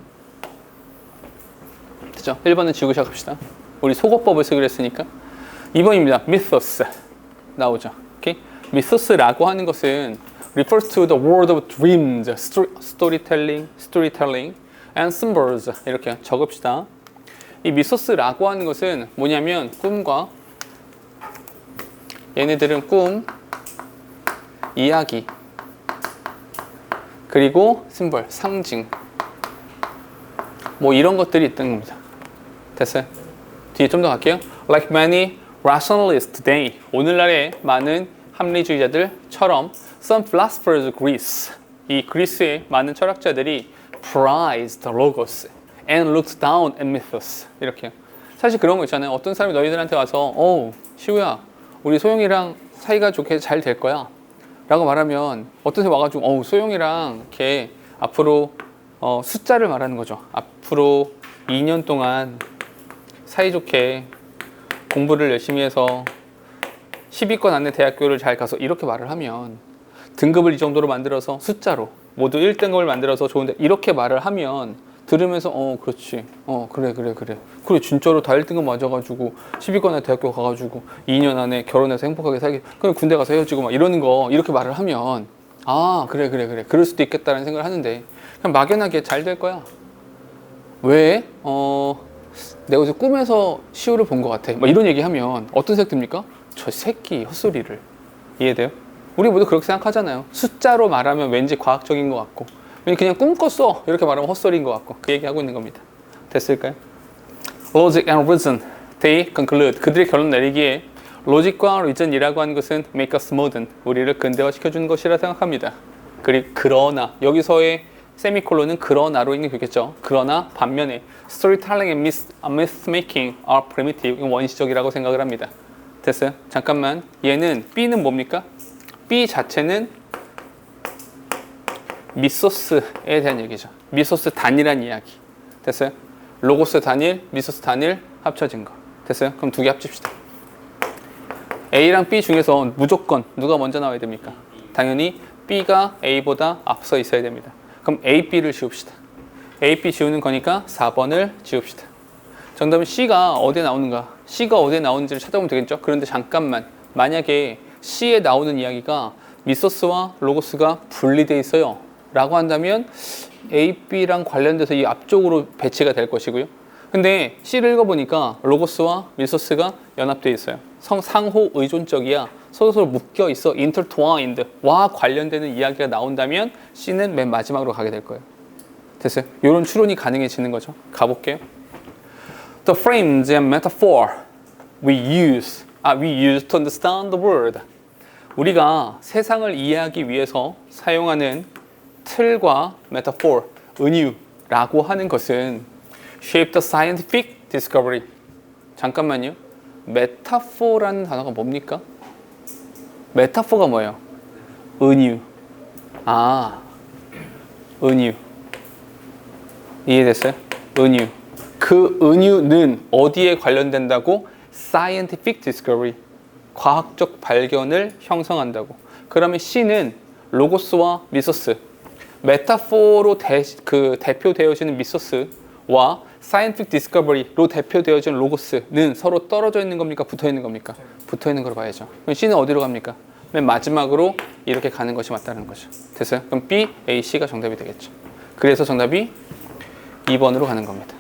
S1: 됐죠? 1번은 지우고 시작합시다. 우리 속어법을 쓰기로 했으니까. 2번입니다. mythos 나오죠. 오케이? mythos라고 하는 것은 refers to the world of dreams, storytelling and symbols. 이렇게 적읍시다. 이 미소스라고 하는 것은 뭐냐면 꿈과 얘네들은 꿈, 이야기, 그리고 심벌, 상징, 뭐 이런 것들이 있던 겁니다. 됐어요? 뒤에 좀 더 갈게요. Like many rationalists today, 오늘날의 많은 합리주의자들처럼 some philosophers of Greece, 이 그리스의 많은 철학자들이 prized logos and looked down at mythos. 이렇게요. 사실 그런 거 있잖아요. 어떤 사람이 너희들한테 와서 시우야 우리 소영이랑 사이가 좋게 잘 될 거야 라고 말하면 어떤 사람이 와가지고 소영이랑 걔 앞으로 숫자를 말하는 거죠. 앞으로 2년 동안 사이좋게 공부를 열심히 해서 10위권 안에 대학교를 잘 가서 이렇게 말을 하면 등급을 이 정도로 만들어서 숫자로 모두 1등급을 만들어서 좋은데 이렇게 말을 하면 들으면서 그렇지 그래 진짜로 다 1등급 맞아가지고 10위권 안에 대학교 가가지고 2년 안에 결혼해서 행복하게 살기 그럼 군대 가서 헤어지고 막 이러는 거 이렇게 말을 하면 아, 그래. 그럴 수도 있겠다는 생각을 하는데 그냥 막연하게 잘 될 거야. 왜? 내가 어제 꿈에서 시우를 본 것 같아. 막 이런 얘기하면 어떤 생각 듭니까? 저 새끼 헛소리를. 이해돼요? 우리 모두 그렇게 생각하잖아요. 숫자로 말하면 왠지 과학적인 것 같고 그냥 꿈 꿨어 이렇게 말하면 헛소리인 것 같고 그 얘기하고 있는 겁니다. 됐을까요? Logic and reason, they conclude. 그들이 결론 내리기에 로직과 리즌이라고 하는 것은 make us modern, 우리를 근대화시켜주는 것이라 생각합니다. 그러나 여기서의 세미콜론은 그러나로 읽겠죠. 그러나 반면에 storytelling and myth-making are primitive, 원시적이라고 생각을 합니다. 됐어요? 잠깐만, 얘는 B는 뭡니까? B 자체는 미소스에 대한 얘기죠. 미소스 단일한 이야기. 됐어요? 로고스 단일, 미소스 단일 합쳐진 거. 됐어요? 그럼 두 개 합칩시다. A랑 B 중에서 무조건 누가 먼저 나와야 됩니까? 당연히 B가 A보다 앞서 있어야 됩니다. 그럼 A, B를 지웁시다. A, B 지우는 거니까 4번을 지웁시다. 정답은 C가 어디에 나오는가? C가 어디에 나오는지를 찾아보면 되겠죠? 그런데 잠깐만, 만약에 C에 나오는 이야기가 미소스와 로고스가 분리되어 있어요 라고 한다면 A, B랑 관련돼서 이 앞쪽으로 배치가 될 것이고요. 근데 C를 읽어보니까 로고스와 미소스가 연합되어 있어요. 상호 의존적이야. 서로 묶여 있어. intertwined 와 관련되는 이야기가 나온다면 C는 맨 마지막으로 가게 될 거예요. 됐어요? 이런 추론이 가능해지는 거죠. 가볼게요. The frames and metaphor we use to understand the world. 우리가 세상을 이해하기 위해서 사용하는 틀과 metaphor, 은유라고 하는 것은 shape the scientific discovery. 잠깐만요. 메타포라는 단어가 뭡니까? 메타포가 뭐예요? 은유. 아, 은유. 이해됐어요? 은유. 그 은유는 어디에 관련된다고? scientific discovery. 과학적 발견을 형성한다고. 그러면 C는 로고스와 미소스. 메타포로 대표되어지는 미소스와 scientific discovery로 대표되어지는 로고스는 서로 떨어져 있는 겁니까? 붙어 있는 겁니까? 붙어 있는 걸 봐야죠. 그럼 C는 어디로 갑니까? 맨 마지막으로 이렇게 가는 것이 맞다는 거죠. 됐어요? 그럼 B, A, C가 정답이 되겠죠. 그래서 정답이 2번으로 가는 겁니다.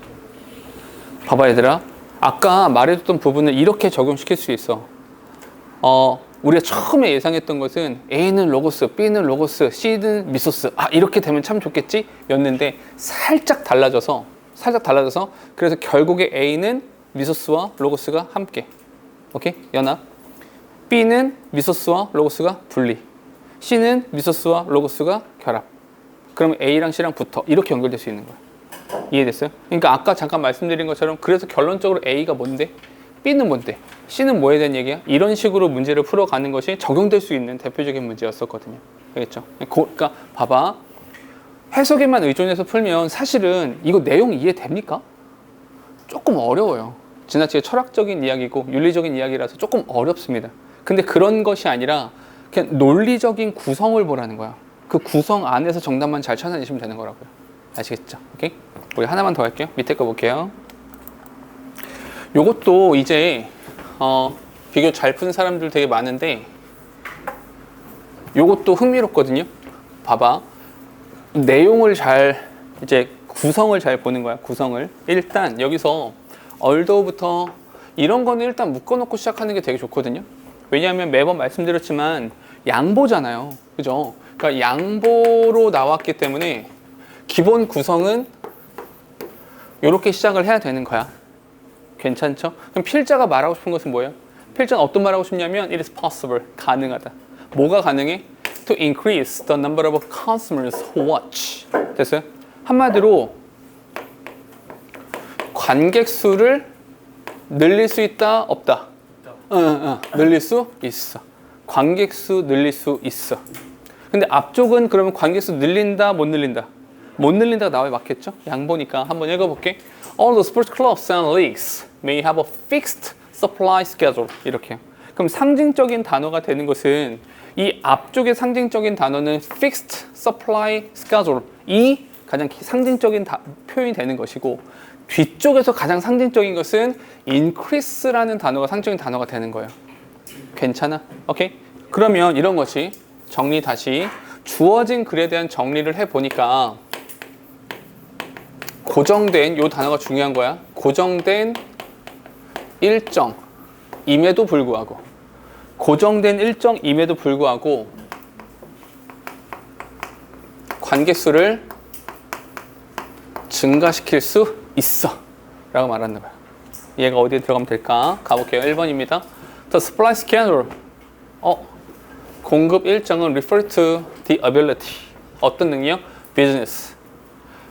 S1: 봐봐 얘들아. 아까 말해줬던 부분을 이렇게 적용시킬 수 있어. 우리가 처음에 예상했던 것은 A는 로고스, B는 로고스, C는 미소스. 이렇게 되면 참 좋겠지? 였는데 살짝 달라져서 그래서 결국에 A는 미소스와 로고스가 함께. 오케이? 연합. B는 미소스와 로고스가 분리. C는 미소스와 로고스가 결합. 그러면 A랑 C랑 붙어. 이렇게 연결될 수 있는 거야. 이해됐어요? 그러니까 아까 잠깐 말씀드린 것처럼 그래서 결론적으로 A가 뭔데? B는 뭔데? C는 뭐에 대한 얘기야? 이런 식으로 문제를 풀어가는 것이 적용될 수 있는 대표적인 문제였었거든요. 알겠죠? 그러니까 봐봐. 해석에만 의존해서 풀면 사실은 이거 내용 이해됩니까? 조금 어려워요. 지나치게 철학적인 이야기고 윤리적인 이야기라서 조금 어렵습니다. 근데 그런 것이 아니라 그냥 논리적인 구성을 보라는 거야. 그 구성 안에서 정답만 잘 찾아내시면 되는 거라고요. 아시겠죠? 오케이? 우리 하나만 더 할게요. 밑에 거 볼게요. 요것도 이제 비교 잘 푼 사람들 되게 많은데 요것도 흥미롭거든요. 봐봐. 내용을 잘 이제 구성을 잘 보는 거야. 구성을. 일단 여기서 얼더부터 이런 거는 일단 묶어놓고 시작하는 게 되게 좋거든요. 왜냐하면 매번 말씀드렸지만 양보잖아요. 그죠? 그러니까 양보로 나왔기 때문에 기본 구성은 이렇게 시작을 해야 되는 거야. 괜찮죠? 그럼 필자가 말하고 싶은 것은 뭐예요? 필자는 어떤 말하고 싶냐면 it is possible, 가능하다. 뭐가 가능해? To increase the number of consumers who watch. 됐어요? 한마디로 관객 수를 늘릴 수 있다, 없다? 늘릴 수 있어. 관객 수 늘릴 수 있어. 근데 앞쪽은 그러면 관객 수 늘린다, 못 늘린다? 못 늘린다가 나와야 맞겠죠? 양보니까 한번 읽어볼게. All the sports clubs and leagues may have a fixed supply schedule. 이렇게요. 그럼 상징적인 단어가 되는 것은 이 앞쪽의 상징적인 단어는 fixed supply schedule. 이 가장 상징적인 표현이 되는 것이고 뒤쪽에서 가장 상징적인 것은 increase라는 단어가 상징적인 단어가 되는 거예요. 괜찮아? 오케이? 그러면 이런 것이 정리 다시 주어진 글에 대한 정리를 해보니까 고정된, 요 단어가 중요한 거야. 고정된 일정임에도 불구하고, 고정된 일정임에도 불구하고 관계수를 증가시킬 수 있어 라고 말하는 거야. 얘가 어디에 들어가면 될까? 가볼게요. 1번입니다. The supply schedule. 공급 일정은 refer to the ability. 어떤 능력? business.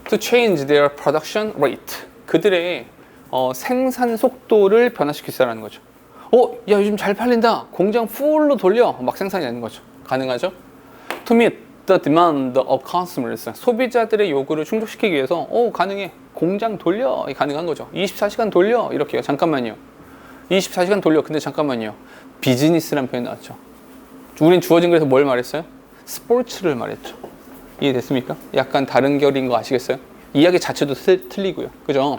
S1: to change their production rate. 그들의 생산 속도를 변화시킬 수 있다는 거죠. 야, 요즘 잘 팔린다. 공장 풀로 돌려. 막 생산이 되는 거죠. 가능하죠? To meet the demand of customers. 소비자들의 요구를 충족시키기 위해서 가능해. 공장 돌려. 가능한 거죠. 24시간 돌려. 이렇게요. 잠깐만요. 24시간 돌려. 근데 잠깐만요. 비즈니스란 표현 나왔죠. 우린 주어진 글에서 뭘 말했어요? 스포츠를 말했죠. 이해됐습니까? 약간 다른 결인 거 아시겠어요? 이야기 자체도 틀리고요. 그죠?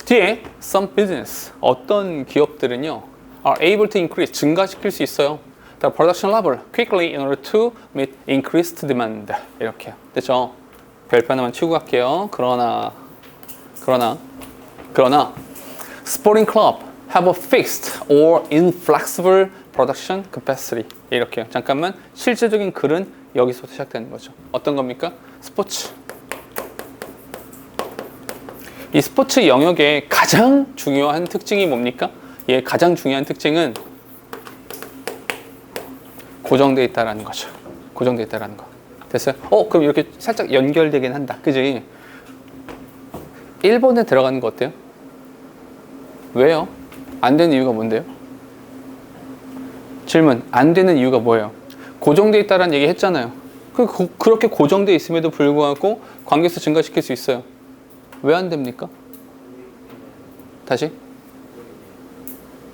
S1: 뒤에 some business, 어떤 기업들은요 are able to increase, 증가시킬 수 있어요. The production level quickly in order to meet increased demand. 이렇게요. 됐죠? 별표 하나만 치고 갈게요. 그러나 sporting club have a fixed or inflexible production capacity. 이렇게요. 잠깐만, 실제적인 글은 여기서부터 시작되는 거죠. 어떤 겁니까? 스포츠. 이 스포츠 영역의 가장 중요한 특징이 뭡니까? 얘 가장 중요한 특징은 고정되어 있다라는 거죠. 고정되어 있다라는 거. 됐어요? 그럼 이렇게 살짝 연결되긴 한다. 그지? 1번에 들어가는 거 어때요? 왜요? 안 되는 이유가 뭔데요? 질문. 안 되는 이유가 뭐예요? 고정되어 있다라는 얘기 했잖아요. 그렇게 고정되어 있음에도 불구하고 관계수 증가시킬 수 있어요. 왜 안 됩니까? 다시.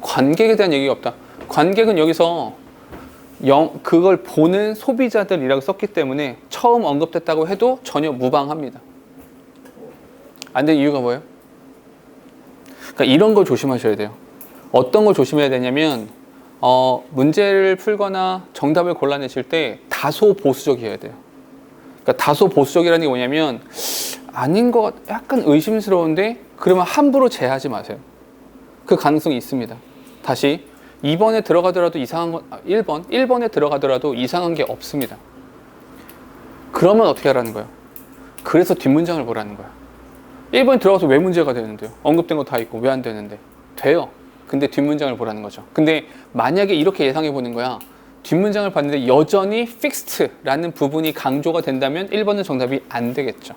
S1: 관객에 대한 얘기가 없다. 관객은 여기서 그걸 보는 소비자들이라고 썼기 때문에 처음 언급됐다고 해도 전혀 무방합니다. 안 되는 이유가 뭐예요? 그러니까 이런 거 조심하셔야 돼요. 어떤 거 조심해야 되냐면 문제를 풀거나 정답을 골라내실 때 다소 보수적이어야 돼요. 그러니까 다소 보수적이라는 게 뭐냐면 아닌 것 약간 의심스러운데 그러면 함부로 제하지 마세요. 그 가능성이 있습니다. 다시 2번에 들어가더라도 이상한 건 1번에 들어가더라도 이상한 게 없습니다. 그러면 어떻게 하라는 거예요? 그래서 뒷문장을 보라는 거예요. 1번에 들어가서 왜 문제가 되는데요? 언급된 거 다 있고 왜 안 되는데? 돼요. 근데 뒷문장을 보라는 거죠. 근데 만약에 이렇게 예상해 보는 거야. 뒷문장을 봤는데 여전히 fixed라는 부분이 강조가 된다면 1번은 정답이 안 되겠죠.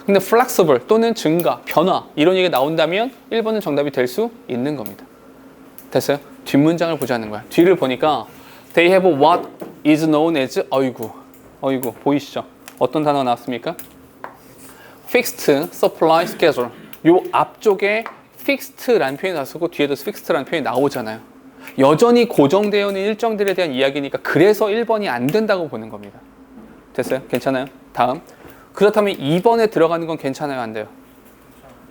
S1: 근데 flexible 또는 증가, 변화 이런 얘기가 나온다면 1번은 정답이 될 수 있는 겁니다. 됐어요? 뒷문장을 보자는 거야. 뒤를 보니까 they have what is known as 어이구 보이시죠? 어떤 단어가 나왔습니까? fixed supply schedule. 요 앞쪽에 fixed라는 표현이 나왔고 뒤에도 fixed라는 표현이 나오잖아요. 여전히 고정되어 있는 일정들에 대한 이야기니까 그래서 1번이 안 된다고 보는 겁니다. 됐어요? 괜찮아요? 다음. 그렇다면 2번에 들어가는 건 괜찮아요? 안 돼요?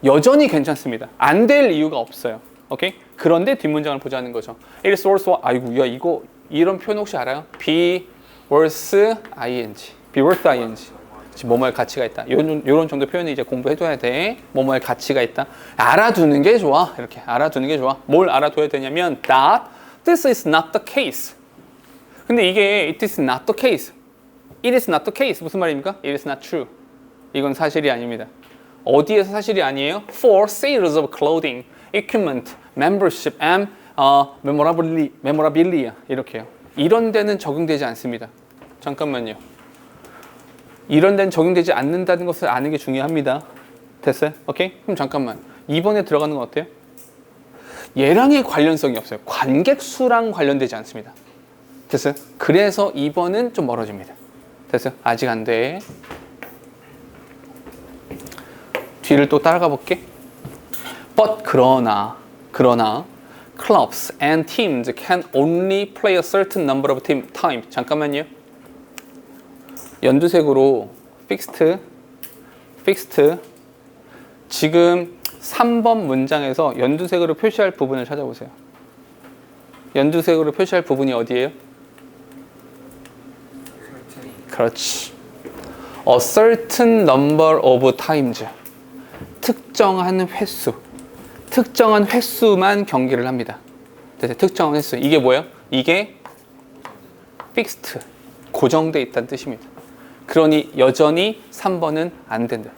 S1: 여전히 괜찮습니다. 안 될 이유가 없어요. 오케이? 그런데 뒷문장을 보자는 거죠. It is also, 이런 표현 혹시 알아요? be worth ing. be worth ing. 뭐뭐할 가치가 있다. 요런 정도 표현을 이제 공부해줘야 돼. 뭐뭐할 가치가 있다. 알아두는 게 좋아. 이렇게 알아두는 게 좋아. 뭘 알아둬야 되냐면 that this is not the case. 근데 이게 it is not the case. It is not the case. 무슨 말입니까? It is not true. 이건 사실이 아닙니다. 어디에서 사실이 아니에요? For sales of clothing, equipment, membership, and memorabilia. 이렇게요. 이런 데는 적용되지 않습니다. 잠깐만요. 이런 데는 적용되지 않는다는 것을 아는 게 중요합니다. 됐어요? 오케이? 그럼 잠깐만. 2번에 들어가는 건 어때요? 얘랑의 관련성이 없어요. 관객 수랑 관련되지 않습니다. 됐어요? 그래서 2번은 좀 멀어집니다. 됐어요? 아직 안 돼. 뒤를 또 따라가 볼게. But 그러나 clubs and teams can only play a certain number of times. 잠깐만요. 연두색으로 fixed 지금 3번 문장에서 연두색으로 표시할 부분을 찾아보세요. 연두색으로 표시할 부분이 어디예요? 그렇지. A certain number of times. 특정한 횟수. 특정한 횟수만 경기를 합니다. 특정한 횟수. 이게 뭐예요? 이게 fixed. 고정돼 있다는 뜻입니다. 그러니 여전히 3번은 안 된다.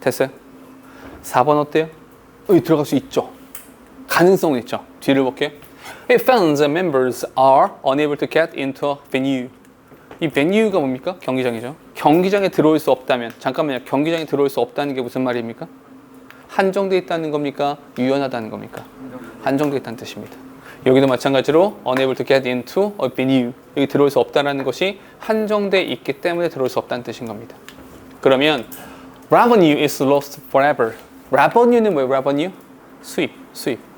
S1: 됐어요? 4번 어때요? 여기 들어갈 수 있죠. 가능성은 있죠. 뒤를 볼게요. It found the members are unable to get into a venue. 이 venue가 뭡니까? 경기장이죠. 경기장에 들어올 수 없다면, 잠깐만요. 경기장에 들어올 수 없다는 게 무슨 말입니까? 한정되어 있다는 겁니까? 유연하다는 겁니까? 한정되어 있다는 뜻입니다. 여기도 마찬가지로 unable to get into a venue. 여기 들어올 수 없다는 것이 한정되어 있기 때문에 들어올 수 없다는 뜻인 겁니다. 그러면 revenue is lost forever. revenue는 뭐예요? revenue? 수입.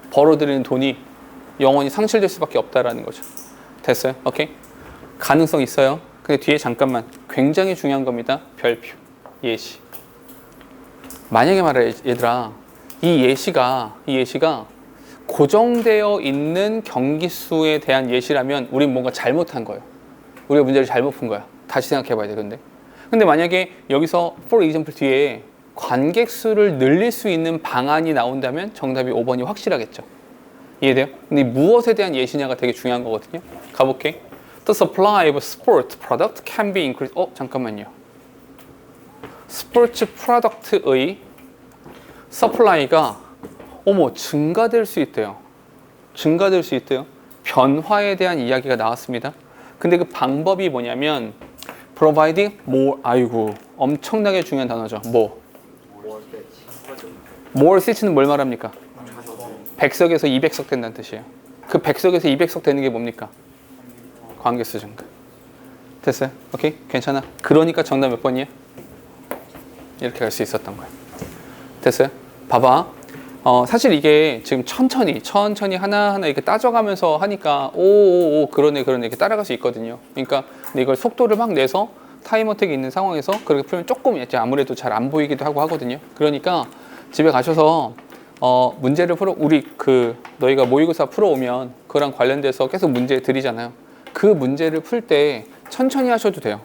S1: 벌어들이는 돈이 영원히 상실될 수밖에 없다라는 거죠. 됐어요? 오케이? 가능성 있어요. 근데 뒤에 잠깐만 굉장히 중요한 겁니다. 별표, 예시. 만약에 말해 얘들아, 이 예시가 고정되어 있는 경기수에 대한 예시라면 우린 뭔가 잘못한 거예요. 우리가 문제를 잘못 푼 거야. 다시 생각해 봐야 돼. 근데 만약에 여기서 for example 뒤에 관객 수를 늘릴 수 있는 방안이 나온다면 정답이 5번이 확실하겠죠. 이해돼요? 근데 무엇에 대한 예시냐가 되게 중요한 거거든요. 가볼게. The supply of sport product can be increased. 잠깐만요. 스포츠 프로덕트의 서플라이가 증가될 수 있대요. 증가될 수 있대요. 변화에 대한 이야기가 나왔습니다. 근데 그 방법이 뭐냐면 providing more. 아이고, 엄청나게 중요한 단어죠. more seats는 뭘 말합니까? 100석에서 200석 된다는 뜻이에요. 그 100석에서 200석 되는 게 뭡니까? 관객수 증가. 됐어요? 오케이? 괜찮아? 그러니까 정답 몇 번이에요? 이렇게 갈 수 있었던 거예요. 됐어요? 봐봐. 사실 이게 지금 천천히 하나하나 이렇게 따져가면서 하니까 그러네 이렇게 따라갈 수 있거든요. 그러니까 근데 이걸 속도를 막 내서 타임 어택이 있는 상황에서 그렇게 풀면 조금 이제 아무래도 잘 안 보이기도 하고 하거든요. 그러니까 집에 가셔서 문제를 우리 너희가 모의고사 풀어오면 그랑 관련돼서 계속 문제 드리잖아요. 그 문제를 풀 때 천천히 하셔도 돼요.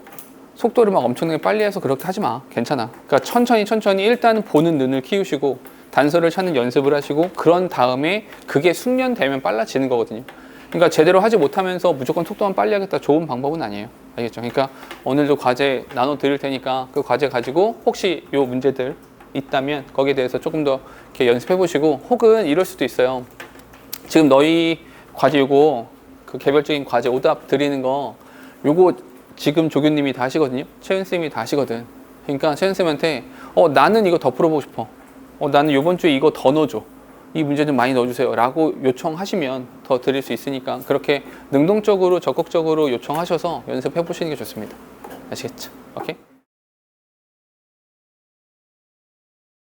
S1: 속도를 막 엄청나게 빨리 해서 그렇게 하지 마. 괜찮아. 그러니까 천천히 일단은 보는 눈을 키우시고 단서를 찾는 연습을 하시고 그런 다음에 그게 숙련되면 빨라지는 거거든요. 그러니까 제대로 하지 못하면서 무조건 속도만 빨리 하겠다. 좋은 방법은 아니에요. 알겠죠? 그러니까 오늘도 과제 나눠 드릴 테니까 그 과제 가지고 혹시 요 문제들 있다면 거기에 대해서 조금 더 이렇게 연습해 보시고, 혹은 이럴 수도 있어요. 지금 너희 과제 요거 그 개별적인 과제 오답 드리는 거 요거 지금 조교님이 다 하시거든요. 채은쌤이 다 하시거든. 그러니까 채은쌤한테 나는 이거 더 풀어보고 싶어. 나는 요번 주에 이거 더 넣어줘. 이 문제 좀 많이 넣어주세요. 라고 요청하시면 더 드릴 수 있으니까 그렇게 능동적으로 적극적으로 요청하셔서 연습해 보시는 게 좋습니다. 아시겠죠? 오케이?